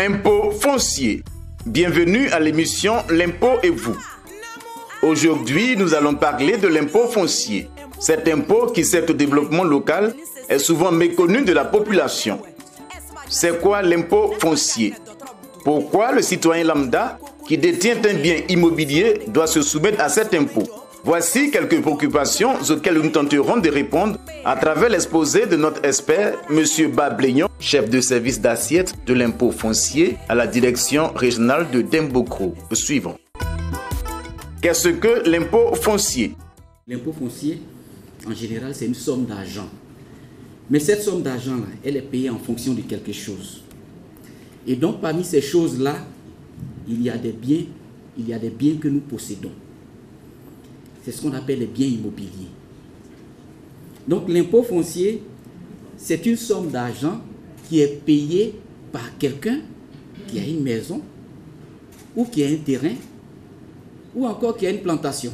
Impôt foncier. Bienvenue à l'émission L'impôt et vous. Aujourd'hui, nous allons parler de l'impôt foncier. Cet impôt qui sert au développement local est souvent méconnu de la population. C'est quoi l'impôt foncier? Pourquoi le citoyen lambda qui détient un bien immobilier doit se soumettre à cet impôt? Voici quelques préoccupations auxquelles nous tenterons de répondre à travers l'exposé de notre expert, M. Babléon, chef de service d'assiette de l'impôt foncier à la direction régionale de Dembocro. Suivons. Qu'est-ce que l'impôt foncier? L'impôt foncier, en général, c'est une somme d'argent. Mais cette somme d'argent-là, elle est payée en fonction de quelque chose. Et donc, parmi ces choses-là, il y a des biens que nous possédons. C'est ce qu'on appelle les biens immobiliers. Donc, l'impôt foncier, c'est une somme d'argent qui est payée par quelqu'un qui a une maison, ou qui a un terrain, ou encore qui a une plantation.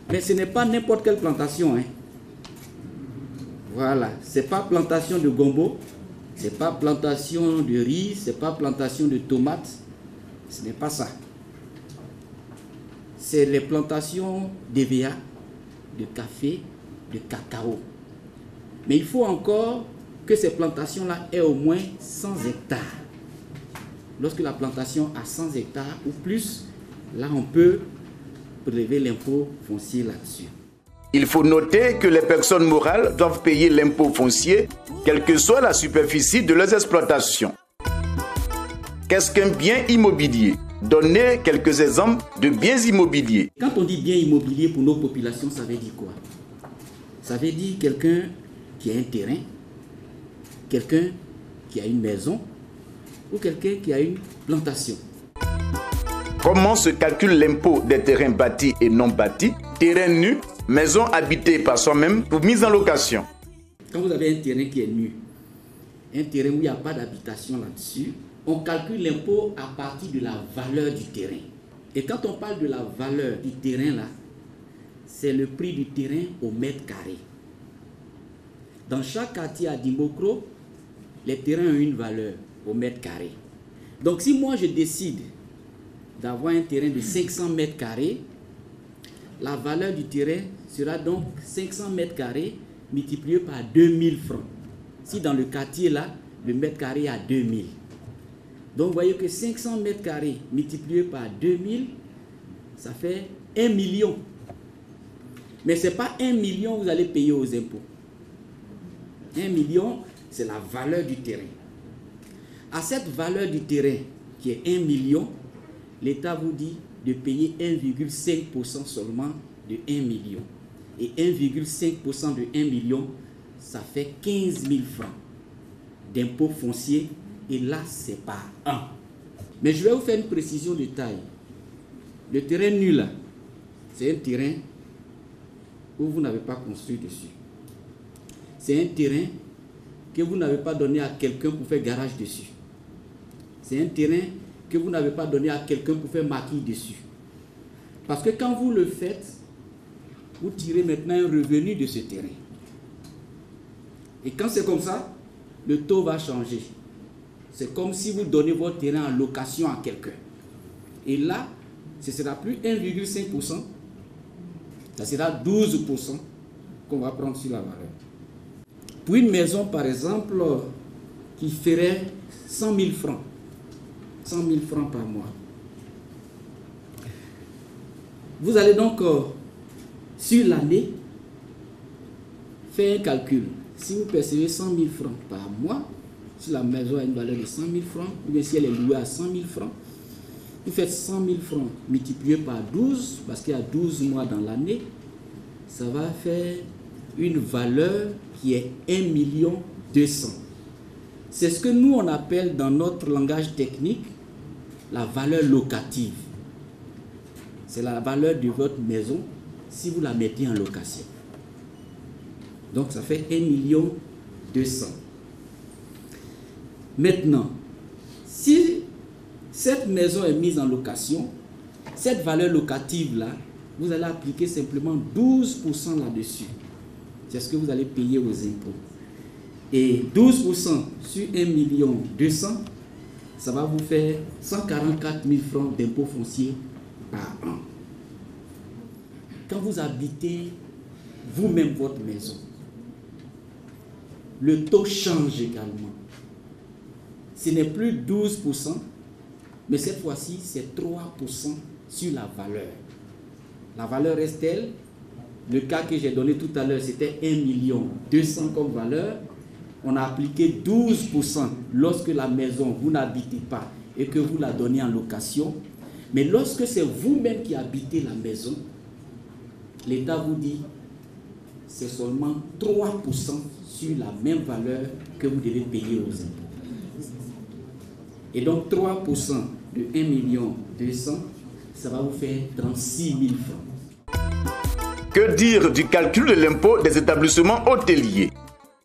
Mais ce n'est pas n'importe quelle plantation, hein. Voilà, ce n'est pas plantation de gombo, ce n'est pas plantation de riz, ce n'est pas plantation de tomates, ce n'est pas ça. C'est les plantations d'EVA, de café, de cacao. Mais il faut encore que ces plantations-là aient au moins 100 hectares. Lorsque la plantation a 100 hectares ou plus, là on peut prélever l'impôt foncier là-dessus. Il faut noter que les personnes morales doivent payer l'impôt foncier, quelle que soit la superficie de leurs exploitations. Qu'est-ce qu'un bien immobilier? Donnez quelques exemples de biens immobiliers. Quand on dit bien immobilier pour nos populations, ça veut dire quoi? Ça veut dire quelqu'un qui a un terrain, quelqu'un qui a une maison ou quelqu'un qui a une plantation. Comment se calcule l'impôt des terrains bâtis et non bâtis, terrain nu, maison habitée par soi-même ou mise en location? Quand vous avez un terrain qui est nu, un terrain où il n'y a pas d'habitation là-dessus, on calcule l'impôt à partir de la valeur du terrain. Et quand on parle de la valeur du terrain là, c'est le prix du terrain au mètre carré. Dans chaque quartier à Dembocro, les terrains ont une valeur au mètre carré. Donc si moi je décide d'avoir un terrain de 500 mètres carrés, la valeur du terrain sera donc 500 mètres carrés multiplié par 2000 francs. Si dans le quartier là, le mètre carré est à 2000. Donc vous voyez que 500 mètres carrés multiplié par 2000, ça fait 1 million. Mais ce n'est pas 1 million que vous allez payer aux impôts. 1 million, c'est la valeur du terrain. À cette valeur du terrain, qui est 1 million, l'État vous dit de payer 1,5% seulement de 1 million. Et 1,5% de 1 million, ça fait 15 000 francs d'impôt foncier. Et là, c'est pas 1. Mais je vais vous faire une précision de taille. Le terrain nu là, c'est un terrain où vous n'avez pas construit dessus. C'est un terrain que vous n'avez pas donné à quelqu'un pour faire garage dessus. C'est un terrain que vous n'avez pas donné à quelqu'un pour faire maquis dessus. Parce que quand vous le faites, vous tirez maintenant un revenu de ce terrain. Et quand c'est comme ça, le taux va changer. C'est comme si vous donnez votre terrain en location à quelqu'un. Et là, ce ne sera plus 1,5%, ça sera 12% qu'on va prendre sur la valeur. Pour une maison, par exemple, qui ferait 100 000 francs, 100 000 francs par mois. Vous allez donc, sur l'année, faire un calcul. Si vous percevez 100 000 francs par mois, si la maison a une valeur de 100 000 francs, ou bien si elle est louée à 100 000 francs, vous faites 100 000 francs multiplié par 12, parce qu'il y a 12 mois dans l'année, ça va faire une valeur qui est 1 200 000. C'est ce que nous on appelle dans notre langage technique la valeur locative. C'est la valeur de votre maison si vous la mettez en location. Donc ça fait 1 200 000. Maintenant, si cette maison est mise en location, cette valeur locative-là, vous allez appliquer simplement 12% là-dessus. C'est ce que vous allez payer aux impôts. Et 12% sur 1 200 000, ça va vous faire 144 000 francs d'impôt foncier par an. Quand vous habitez vous-même votre maison, le taux change également. Ce n'est plus 12%, mais cette fois-ci, c'est 3% sur la valeur. La valeur reste telle. Le cas que j'ai donné tout à l'heure, c'était 1 200 000 comme valeur. On a appliqué 12% lorsque la maison, vous n'habitez pas et que vous la donnez en location. Mais lorsque c'est vous-même qui habitez la maison, l'État vous dit c'est seulement 3% sur la même valeur que vous devez payer aux impôts. Et donc 3% de 1 200 000, ça va vous faire 36 000 francs. Que dire du calcul de l'impôt des établissements hôteliers?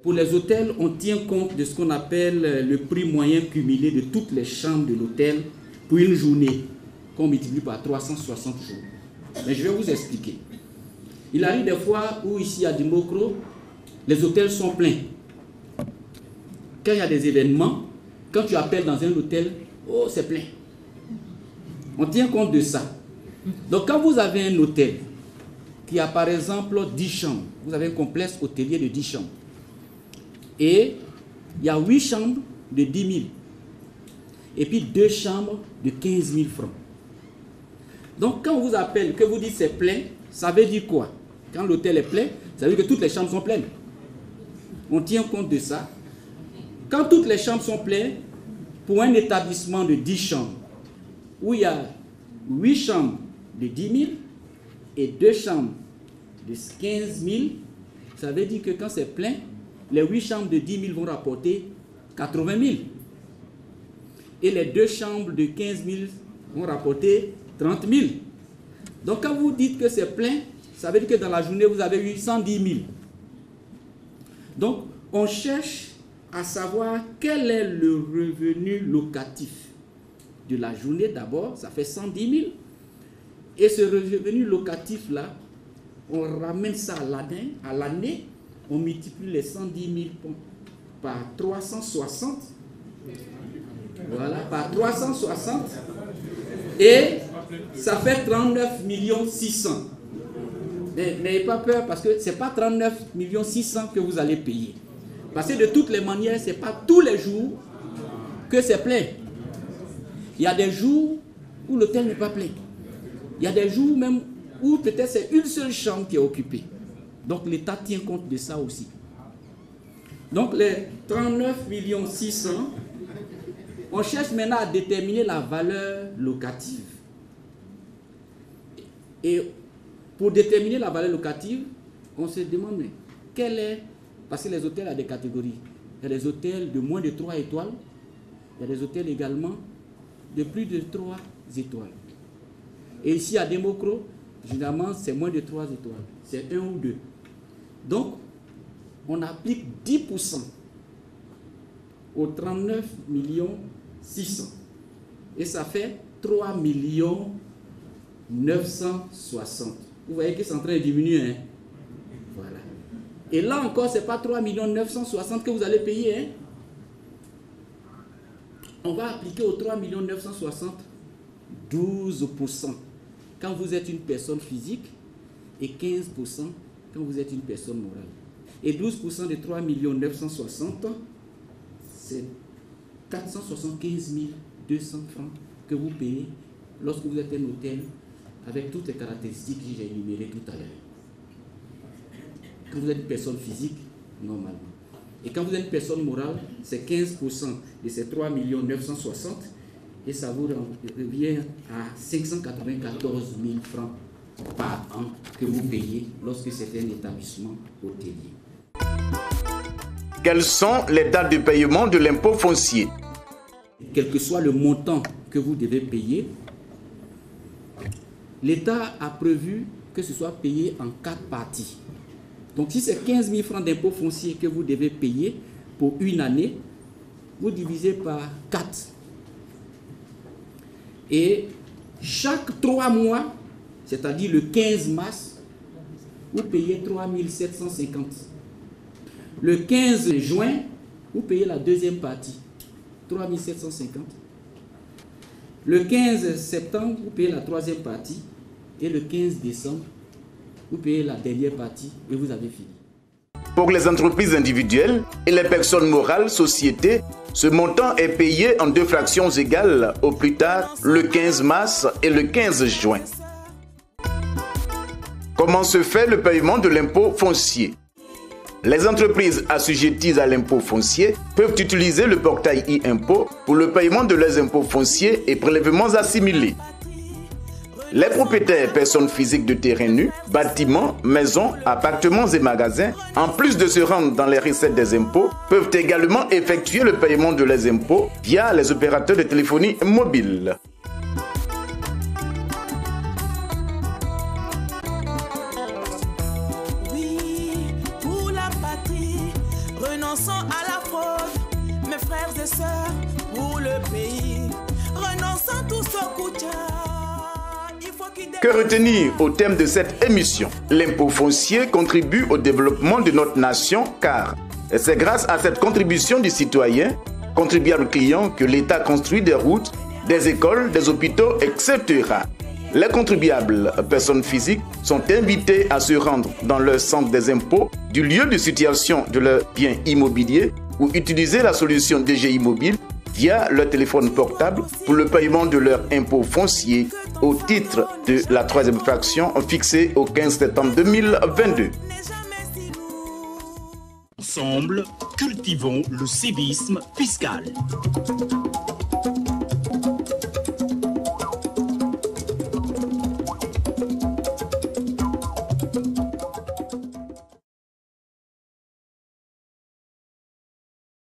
Pour les hôtels, on tient compte de ce qu'on appelle le prix moyen cumulé de toutes les chambres de l'hôtel pour une journée, qu'on multiplie par 360 jours. Mais je vais vous expliquer. Il arrive des fois où ici à Dimokro, les hôtels sont pleins. Quand il y a des événements, quand tu appelles dans un hôtel, oh c'est plein. On tient compte de ça. Donc quand vous avez un hôtel qui a par exemple 10 chambres, vous avez un complexe hôtelier de 10 chambres, et il y a 8 chambres de 10 000, et puis 2 chambres de 15 000 francs. Donc quand on vous appelle, que vous dites c'est plein, ça veut dire quoi? Quand l'hôtel est plein, ça veut dire que toutes les chambres sont pleines. On tient compte de ça. Quand toutes les chambres sont pleines, pour un établissement de 10 chambres, où il y a 8 chambres de 10 000 et 2 chambres de 15 000, ça veut dire que quand c'est plein, les 8 chambres de 10 000 vont rapporter 80 000. Et les 2 chambres de 15 000 vont rapporter 30 000. Donc quand vous dites que c'est plein, ça veut dire que dans la journée, vous avez eu 110 000. Donc on cherche à savoir quel est le revenu locatif de la journée d'abord, ça fait 110 000. Et ce revenu locatif-là, on ramène ça à l'année, on multiplie les 110 000 par 360. Voilà, par 360. Et ça fait 39 600 000. N'ayez pas peur parce que ce n'est pas 39 600 000 que vous allez payer. Parce que de toutes les manières, ce n'est pas tous les jours que c'est plein. Il y a des jours où l'hôtel n'est pas plein. Il y a des jours même où peut-être c'est une seule chambre qui est occupée. Donc l'État tient compte de ça aussi. Donc les 39 600 000, on cherche maintenant à déterminer la valeur locative. Et pour déterminer la valeur locative, on se demande mais quelle est... Parce que les hôtels ont des catégories. Il y a des hôtels de moins de 3 étoiles. Il y a des hôtels également de plus de 3 étoiles. Et ici à Dimokro, généralement c'est moins de 3 étoiles. C'est 1 ou 2. Donc, on applique 10% aux 39 600 000. Et ça fait 3 960 000. Vous voyez que c'est en train de diminuer. Hein? Voilà. Et là encore, ce n'est pas 3 960 000 que vous allez payer. Hein? On va appliquer aux 3 960 000 12% quand vous êtes une personne physique et 15% quand vous êtes une personne morale. Et 12% de 3 960 000, c'est 475 200 francs que vous payez lorsque vous êtes un hôtel avec toutes les caractéristiques que j'ai énumérées tout à l'heure. Quand vous êtes une personne physique, normalement. Et quand vous êtes une personne morale, c'est 15% de ces 3 960 000 et ça vous revient à 594 000 francs par an que vous payez lorsque c'est un établissement hôtelier. Quelles sont les dates de paiement de l'impôt foncier? Quel que soit le montant que vous devez payer, l'État a prévu que ce soit payé en 4 parties. Donc si c'est 15 000 francs d'impôt foncier que vous devez payer pour une année, vous divisez par 4. Et chaque 3 mois, c'est-à-dire le 15 mars, vous payez 3 750. Le 15 juin, vous payez la deuxième partie, 3 750. Le 15 septembre, vous payez la troisième partie et le 15 décembre, vous payez la dernière partie et vous avez fini. Pour les entreprises individuelles et les personnes morales, sociétés, ce montant est payé en 2 fractions égales au plus tard le 15 mars et le 15 juin. Comment se fait le paiement de l'impôt foncier? Les entreprises assujetties à l'impôt foncier peuvent utiliser le portail e-impôt pour le paiement de leurs impôts fonciers et prélèvements assimilés. Les propriétaires personnes physiques de terrains nus, bâtiments, maisons, appartements et magasins, en plus de se rendre dans les recettes des impôts, peuvent également effectuer le paiement de leurs impôts via les opérateurs de téléphonie mobile. Oui, pour la patrie, renonçons à la fraude, mes frères et sœurs, pour le pays, renonçons tous au Koutia. Que retenir au thème de cette émission? L'impôt foncier contribue au développement de notre nation car c'est grâce à cette contribution du citoyen, contribuable client, que l'État construit des routes, des écoles, des hôpitaux, etc. Les contribuables, personnes physiques, sont invités à se rendre dans leur centre des impôts du lieu de situation de leur bien immobilier ou utiliser la solution DGI Mobile via leur téléphone portable pour le paiement de leur impôt foncier au titre de la 3e fraction fixée au 15 septembre 2022. Ensemble, cultivons le civisme fiscal.